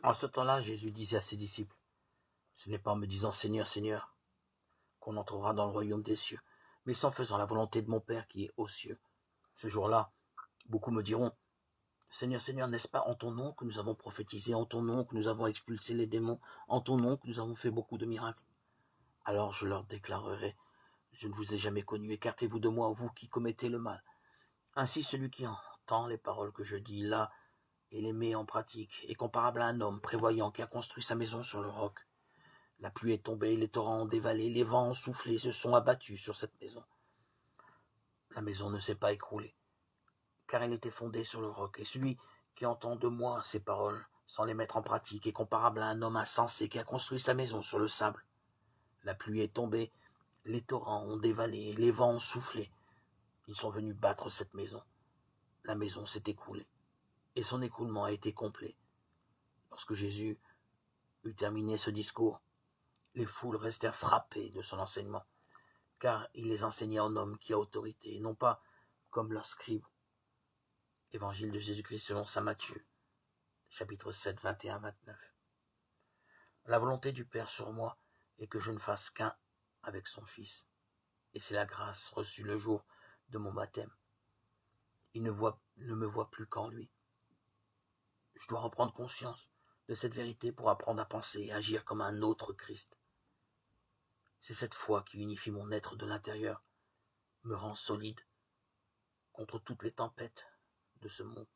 En ce temps-là, Jésus disait à ses disciples, ce n'est pas en me disant Seigneur, Seigneur, qu'on entrera dans le royaume des cieux, mais c'est en faisant la volonté de mon Père qui est aux cieux. Ce jour-là, beaucoup me diront, Seigneur, Seigneur, n'est-ce pas en ton nom que nous avons prophétisé, en ton nom que nous avons expulsé les démons, en ton nom que nous avons fait beaucoup de miracles? Alors je leur déclarerai, je ne vous ai jamais connu, écartez-vous de moi, vous qui commettez le mal. Ainsi celui qui entend les paroles que je dis là et les met en pratique est comparable à un homme prévoyant qui a construit sa maison sur le roc. La pluie est tombée, les torrents ont dévalé, les vents ont soufflé, se sont abattus sur cette maison. La maison ne s'est pas écroulée, car elle était fondée sur le roc. Et celui qui entend de moi ces paroles, sans les mettre en pratique, est comparable à un homme insensé qui a construit sa maison sur le sable. La pluie est tombée, les torrents ont dévalé, les vents ont soufflé. Ils sont venus battre cette maison. La maison s'est écroulée, et son écroulement a été complet. Lorsque Jésus eut terminé ce discours, les foules restèrent frappées de son enseignement, car il les enseignait en homme qui a autorité, et non pas comme leurs scribes. Évangile de Jésus-Christ selon saint Matthieu, chapitre 7, 21-29. La volonté du Père sur moi est que je ne fasse qu'un avec son Fils, et c'est la grâce reçue le jour de mon baptême. Il ne me voit plus qu'en lui. Je dois reprendre conscience de cette vérité pour apprendre à penser et agir comme un autre Christ. C'est cette foi qui unifie mon être de l'intérieur, me rend solide contre toutes les tempêtes de ce monde.